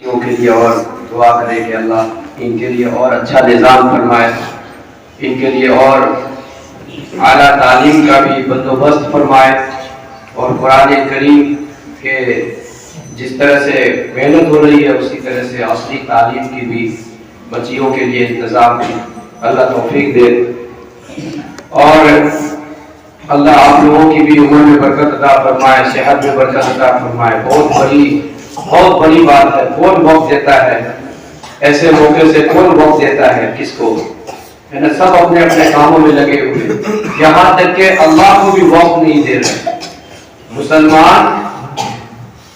کے لیے اور دعا کرے کہ اللہ ان کے لیے اور اچھا نظام فرمائے، ان کے لیے اور اعلیٰ تعلیم کا بھی بندوبست فرمائے، اور قرآن کریم کے جس طرح سے محنت ہو رہی ہے اسی طرح سے اصلی تعلیم کی بھی بچیوں کے لیے انتظام کی اللہ توفیق دے، اور اللہ آپ لوگوں کی بھی عمر میں برکت عطا فرمائے، صحت میں برکت عطا فرمائے۔ بہت بڑی بات ہے، کون وقت دیتا ہے ایسے موقع سے؟ کون وقت دیتا ہے کس کو؟ ہے نا، سب اپنے اپنے کاموں میں لگے ہوئے، یہاں تک کہ اللہ کو بھی وقت نہیں دے رہے، مسلمان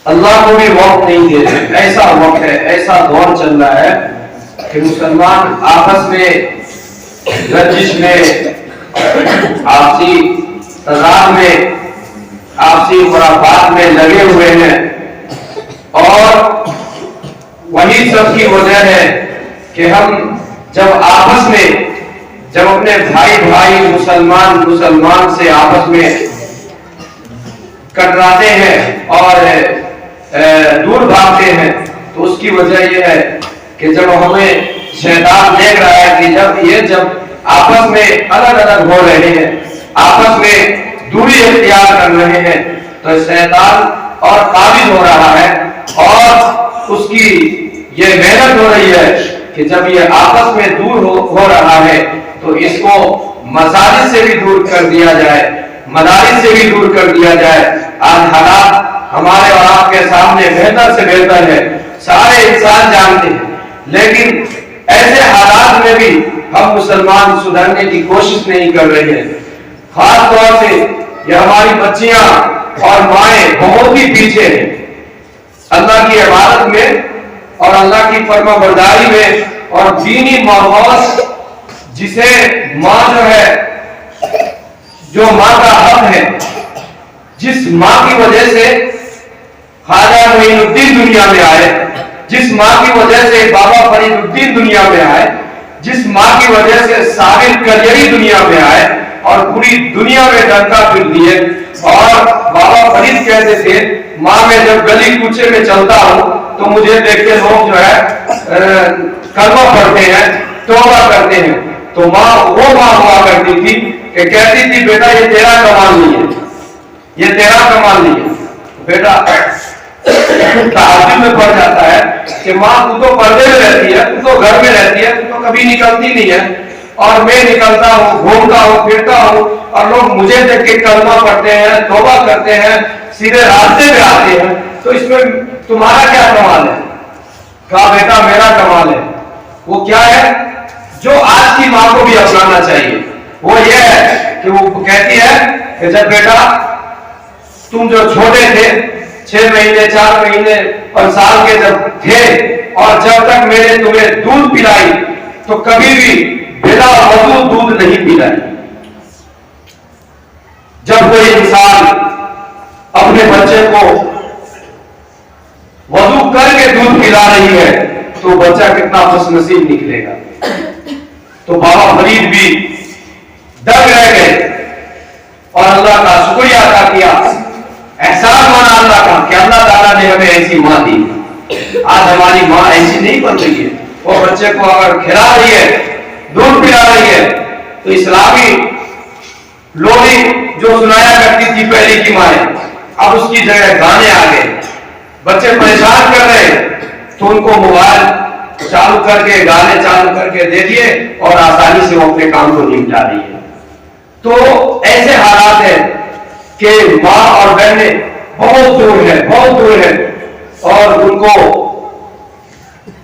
اللہ کو بھی وقت نہیں دے رہے۔ ایسا وقت ہے، ایسا دور چل رہا ہے کہ مسلمان آپس میں رنجش میں، آپسی تضاد میں، آپسی خرافات میں لگے ہوئے ہیں، اور وہی سب کی وجہ ہے کہ ہم جب آپس میں، جب اپنے بھائی مسلمان سے آپس میں کٹراتے ہیں اور دور بھاگتے ہیں، تو اس کی وجہ یہ ہے کہ جب ہمیں شیطان دیکھ رہا ہے کہ جب آپس میں الگ الگ ہو رہے ہیں، آپس میں دوری اختیار کر رہے ہیں، تو شیطان اور قابض ہو رہا ہے، اور اس کی یہ محنت ہو رہی ہے کہ جب یہ آپس میں دور ہو رہا ہے تو اس کو مساجد سے بھی دور کر دیا جائے، مدارس سے بھی دور کر دیا جائے۔ آج حالات ہمارے اور آپ کے سامنے بہتر سے بہتر ہے، سارے انسان جانتے ہیں، لیکن ایسے حالات میں بھی ہم مسلمان سدھرنے کی کوشش نہیں کر رہے ہیں۔ خاص طور سے یہ ہماری بچیاں اور مائیں بہت ہی پیچھے ہیں اللہ کی عبادت میں اور اللہ کی فرما برداری میں، اور دینی ماحول جسے ماں جو ماں کا حق ہے، جس ماں کی وجہ سے خواجہ معین الدین دنیا میں آئے، جس ماں کی وجہ سے بابا فرید الدین دنیا میں آئے، جس ماں کی وجہ سے ثابت کلیری دنیا میں آئے اور پوری دنیا میں ڈنکا پھر دیے، اور بابا فرید کہتے تھے ماں میں جب گلی کوچے میں چلتا ہوں تو مجھے دیکھ کے لوگ کلمہ پڑھتے ہیں، توبہ کرتے ہیں، تو ماں وہ ماں ہوا کرتی تھی کہ کہتی تھی بیٹا یہ تیرا کمال نہیں ہے، یہ تیرا کمال نہیں ہے۔ بیٹا تعجب میں پڑ جاتا ہے کہ ماں تو پردے میں رہتی ہے، تو گھر میں رہتی ہے، تو کبھی نکلتی نہیں ہے، اور میں نکلتا ہوں، گھومتا ہوں، پھرتا ہوں، اور لوگ مجھے دیکھ کے کلمہ پڑھتے ہیں، توبہ کرتے ہیں، سیدھے راستے پہ آتے ہیں، تو اس میں تمہارا کیا کمال ہے؟ کہا بیٹا میرا کمال ہے، وہ کیا ہے جو آج کی ماں کو بھی اپنانا چاہیے، وہ یہ ہے کہ وہ کہتی ہے کہ جب بیٹا تم جو چھوٹے تھے، 6 مہینے 4 مہینے اور سال کے جب تھے، اور جب تک میں نے تمہیں دودھ پلائی تو کبھی بھی بلا وضو دودھ نہیں پلائی۔ جب کوئی انسان اپنے بچے کو وضو کر کے دودھ پلا رہی ہے تو بچہ کتنا خوش نصیب نکلے گا۔ تو بابا فرید بھی دنگ رہ گئے اور اللہ کا شکریہ ادا کیا، احسان مانا اللہ کا کہ اللہ تعالیٰ نے ہمیں ایسی ماں دی۔ آج ہماری ماں ایسی نہیں بن رہی ہے، وہ بچے کو اگر کھلا رہی ہے، دودھ پلا رہی ہے، تو اسلامی لوری جو سنایا کرتی تھی پہلے کی مائیں، اب اس کی جگہ گانے آ گئے، بچے پریشان کر رہے ہیں تو ان کو موبائل چالو کر کے، گانے چالو کر کے دے دیے، اور آسانی سے وہ اپنے کام کو نمٹا رہی ہے۔ تو ایسے حالات ہیں کہ ماں اور بہنیں بہت دور ہیں، اور ان کو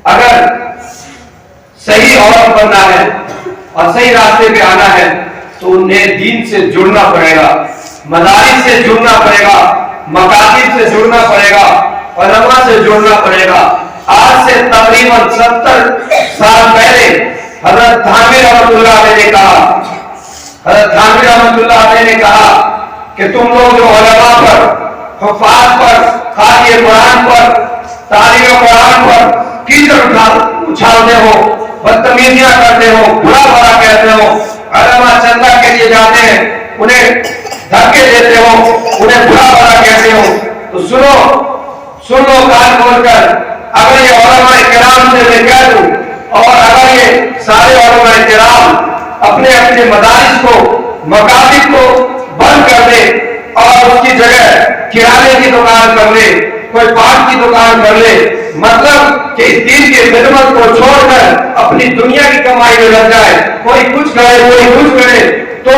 اگر صحیح عورت بننا ہے اور صحیح راستے پہ آنا ہے تو انہیں دین سے جڑنا پڑے گا، مدارس سے جڑنا پڑے گا، مکاتب سے جڑنا پڑے گا، علماء سے جڑنا پڑے گا۔ آج سے تقریباً 70 سال پہلے حضرت تھانوی رحمۃ اللہ علیہ نے کہا کہ تم لوگ جو علماء پر، حفاظ پر، قاری قرآن پر، طالب قرآن پر کیچڑ اچھالتے ہو، بدتمیزیاں کرتے ہو، برا بھلا کہتے ہو، علماء چندہ کے لیے جاتے ہیں، انہیں دھکے دیتے ہو، انہیں برا بھلا کہتے ہو، تو سن لو کان کھول کر، اگر یہ سارے علماء کرام اپنے اپنے مدارس کو مکاتب کو بند کر دے اور اس کی جگہ کرانے کی دکان کر لے، کوئی پاٹ کی دکان کر لے، مطلب کہ اس دین کی خدمت کو چھوڑ کر اپنی دنیا کی کمائی میں لگ جائے، کوئی کچھ کرے کوئی کچھ کرے، تو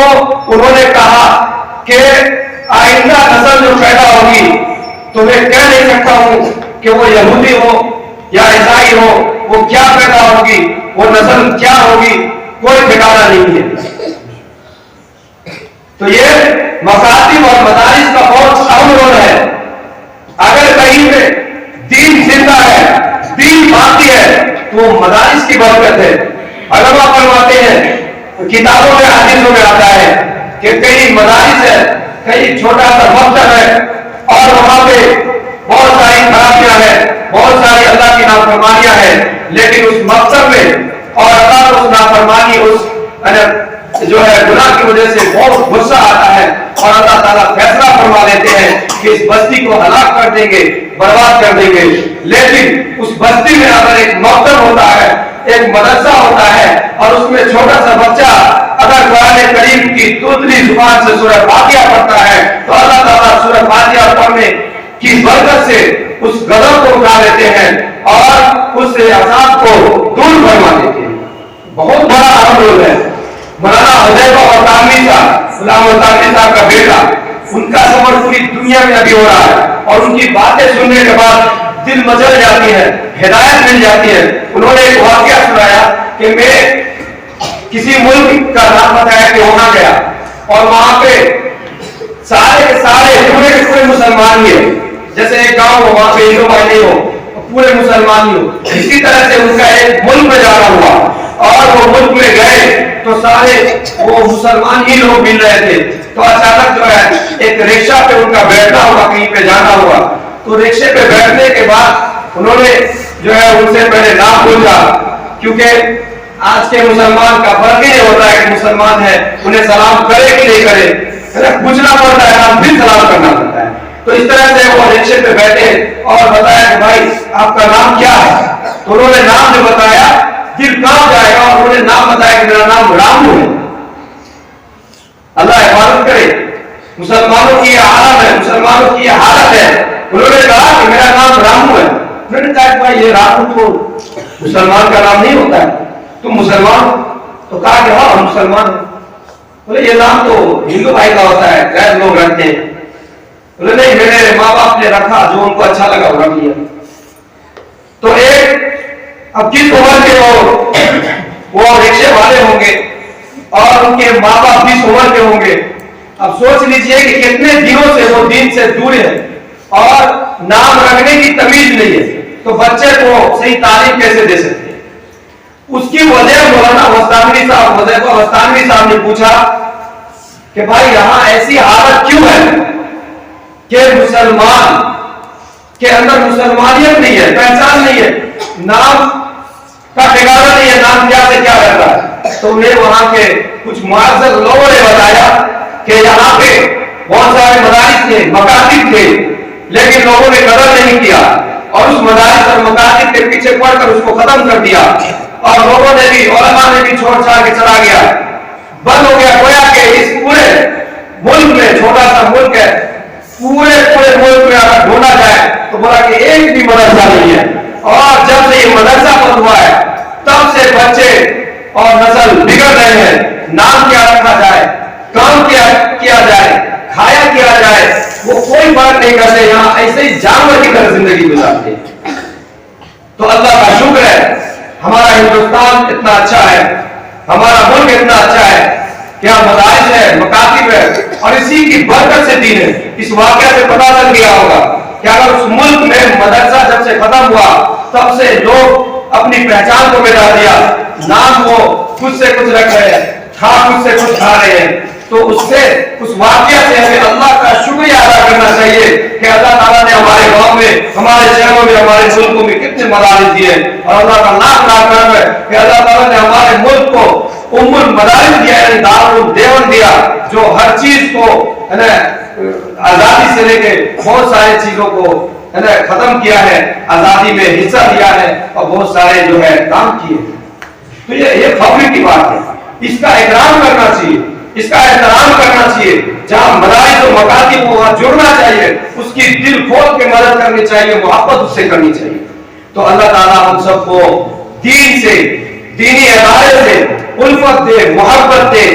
انہوں نے کہا کہ آئندہ نسل جو پیدا ہوگی تو میں کہہ نہیں سکتا ہوں کہ وہ یہودی ہو یا عیسائی ہو، وہ کیا پیدا ہوگی، وہ نسل کیا ہوگی، کوئی ٹھکانا نہیں ہے۔ تو یہ مکاتب اور مدارس کا بہت اہم رول ہے۔ اگر کہیں پہ دین زندہ ہے، دین باقی ہے، تو وہ مدارس کی برکت ہے۔ علماء فرماتے ہیں، کتابوں میں حدیثوں میں آتا ہے کہ کئی مدارس ہے، کئی چھوٹا سا مکتب ہے اور وہاں پہ بہت ساری خرابیاں ہیں، بہت ساری اللہ کی نافرمانیاں ہیں، لیکن اس مکتب میں اور اللہ کو اس نافرمانی اس جو ہے گناہ کی وجہ سے بہت غصہ آتا ہے اور اللہ تعالیٰ فیصلہ فرما لیتے ہیں کہ اس بستی کو ہلاک کر دیں گے، برباد کر دیں گے۔ لیکن اس بستی میں اگر ایک مکتب ہوتا ہے، ایک مدرسہ ہوتا ہے اور اس میں چھوٹا سا بچہ اگر قرآن کریم کی توتلی زبان سے سورہ فاتحہ پڑھتا ہے تو اللہ تعالیٰ سورہ فاتحہ پڑھنے کی برکت سے اس غضب کو اٹھا لیتے ہیں اور اس عذاب کو دور فرما دیتے ہیں۔ بہت بڑا اہم رول ہے۔ مولانا حذیفہ برطانوی صاحب، غلام برطانوی صاحب کا بیٹا، ان کا سفر پوری دنیا میں ابھی ہو رہا ہے اور ان کی باتیں سننے کے بعد دل مچل جاتی ہے، ہدایت مل جاتی ہے۔ انہوں نے ایک واقعہ سنایا کہ میں کسی ملک کا نام بتایا کہ وہاں گیا اور وہاں پہ سارے کے سارے پورے مسلمان ہی ہیں، جیسے ایک گاؤں ہو وہاں پہ ہندو بھائی نہیں ہو، پورے مسلمان ہی ہو۔ اسی طرح سے ان کا ایک ملک میں جانا ہوا اور وہ ملک میں گئے تو سارے وہ مسلمان ہی لوگ مل رہے تھے۔ تو اچانک جو ہے ایک رکشہ پہ ان کا بیٹھنا ہوا، کہیں پہ جانا ہوا، تو رکشے پہ بیٹھنے کے بعد انہوں نے جو ہے ان سے پہلے نام پوچھا، کیونکہ آج کے مسلمان کا فرق ہی نہیں ہوتا ہے کہ مسلمان ہے انہیں سلام کرے کہ نہیں کرے، پوچھنا پڑتا ہے، نام پھر سلام کرنا پڑتا ہے۔ تو اس طرح سے وہ رکشے پہ بیٹھے اور بتایا کہ بھائی آپ کا نام کیا ہے؟ تو انہوں نے نام جو بتایا دل کانپ جائے گا، اور انہوں نے نام بتایا کہ میرا نام رامو ہے۔ اللہ حفاظت کرے، مسلمانوں کی یہ حالت ہے، مسلمانوں کی یہ حالت ہے۔ انہوں نے کہا کہ میرا نام رامو ہے۔ انہوں نے کہا کہ بھائی یہ رامو تو مسلمان کا نام نہیں ہوتا ہے، تم مسلمان؟ تو کہا کہ ہاں ہم مسلمان ہیں۔ بولے یہ نام تو ہندو بھائی کا ہوتا ہے، غیر لوگ رکھتے ہیں۔ بولے نہیں، میرے ماں باپ نے رکھا، جو ان کو اچھا لگا وہ رکھ لیا۔ تو ایک اب کس عمر کے وہ رکشے والے ہوں گے اور ان کے ماں باپ کس عمر کے ہوں گے؟ اب سوچ لیجئے کہ کتنے دنوں سے وہ دین سے دور ہیں اور نام رکھنے کی تمیز نہیں ہے، تو بچے کو صحیح تعلیم کیسے دے سکتے ہیں؟ اس کی وجہ مولانا وستانوی صاحب، حذیفہ وستانوی صاحب نے پوچھا کہ بھائی یہاں ایسی حالت کیوں ہے کہ مسلمان کے اندر مسلمانیت نہیں ہے، پہچان نہیں ہے، نام کا ٹھکانا نہیں ہے، نام کیا سے کیا رہتا ہے؟ تو انہیں وہاں کے کچھ معزز لوگوں نے بتایا کہ یہاں پہ بہت سارے مدارس تھے، مکاتب تھے، لیکن لوگوں نے قدر نہیں کیا اور اس مدارس اور مکاتب کے پیچھے پڑھ کر اس کو ختم کر دیا، اور لوگوں نے بھی، علماء نے بھی چھوڑ چھاڑ کے چلا گیا، بند ہو گیا۔ گویا کہ اس پورے ملک میں، چھوٹا سا ملک ہے، پورے ملک میں اگر ڈھونڈا جائے تو بولا کہ ایک بھی مدرسہ نہیں ہے، اور جب سے یہ مدرسہ بند ہوا ہے تب سے بچے اور نسل بگڑ رہے ہیں۔ نام کیا رکھا جائے، کام کیا جائے، کھایا کیا جائے، وہ کوئی فرق نہیں کرتے، یہاں ایسے ہی جانور کی طرح زندگی گزارتے۔ تو اللہ کا شکر ہے ہمارا ہندوستان اتنا اچھا ہے، ہمارا ملک اتنا اچھا ہے کہ یہاں مدارس ہے، مکاتب ہے، اور اسی کی برکت سے دین ہے۔ اس واقعہ سے پتہ چل گیا ہوگا کہ اگر اس ملک میں مدرسہ جب سے ختم ہوا تب سے لوگ اپنی پہچان کو مٹا دیا، نام وہ کچھ سے کچھ رکھ رہے ہیں، کھا کچھ سے کچھ کھا رہے ہیں۔ تو اس واقعہ سے ہمیں اللہ کا شکریہ ادا کرنا چاہیے کہ اللہ تعالیٰ نے ہمارے گاؤں میں، ہمارے شہروں میں، ہمارے ملکوں میں کتنے مدارس دیے، اور اللہ کا لاکھ کرم ہے کہ اللہ تعالیٰ نے ہمارے ملک کو المدارس دیا، یعنی دارالدیوبند دیا، جو ہر چیز کو آزادی سے لے کے بہت ساری چیزوں کو ختم کیا ہے، آزادی میں حصہ دیا ہے اور بہت سارے جو ہے کام کیے ہیں۔ تو یہ فخر کی بات ہے، اس کا احترام کرنا چاہیے، اس کا احترام کرنا چاہیے، جہاں مدارس و مکاتب کو وہاں جڑنا چاہیے، اس کی دل کھول کے مدد کرنی چاہیے، محبت اس سے کرنی چاہیے۔ تو اللہ تعالیٰ ہم سب کو دین سے، دینی ادارے سے الفت دے، محبت دے،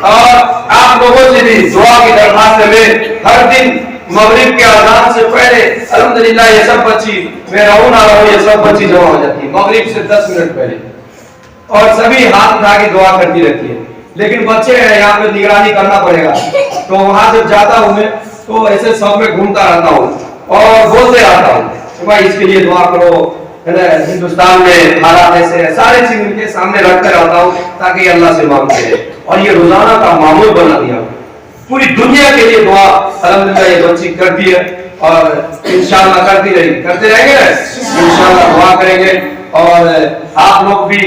اور آپ لوگوں سے بھی دعا کی درخواست ہے، ہر دن مغرب کے اذان سے پہلے الحمدللہ یہ سب بچی، میں رہوں نہ رہوں یہ سب بچی جمع ہو جاتی ہے مغرب سے 10 منٹ پہلے، اور سبھی ہاتھ اٹھا کے دعا کرتی رہتی ہے، لیکن بچے ہیں یہاں پہ نگرانی کرنا پڑے گا، تو وہاں جب جاتا ہوں میں تو ایسے سب میں گھومتا رہتا ہوں اور بولتے رہتا ہوں کہ بھائی اس کے لیے دعا کرو، ہندوستان میں حالات ایسے ہیں، سارے چیز ان کے سامنے رکھتے رہتا ہوں تاکہ یہ اللہ سے مانگتے ہیں، اور یہ روزانہ کا معمول بنا دیا پوری دنیا کے لیے دعا الحمدللہ یہ بچی کرتی ہے، اور انشاءاللہ کرتے رہیں گے، انشاءاللہ دعا کریں گے، اور آپ لوگ بھی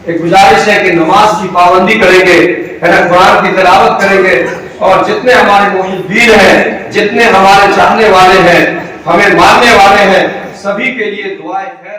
ایک گزارش ہے کہ نماز کی پابندی کریں گے، قرآن کی تلاوت کریں گے، اور جتنے ہمارے محبین ہیں، جتنے ہمارے چاہنے والے ہیں، ہمیں ماننے والے ہیں، سبھی کے لیے دعائیں خیر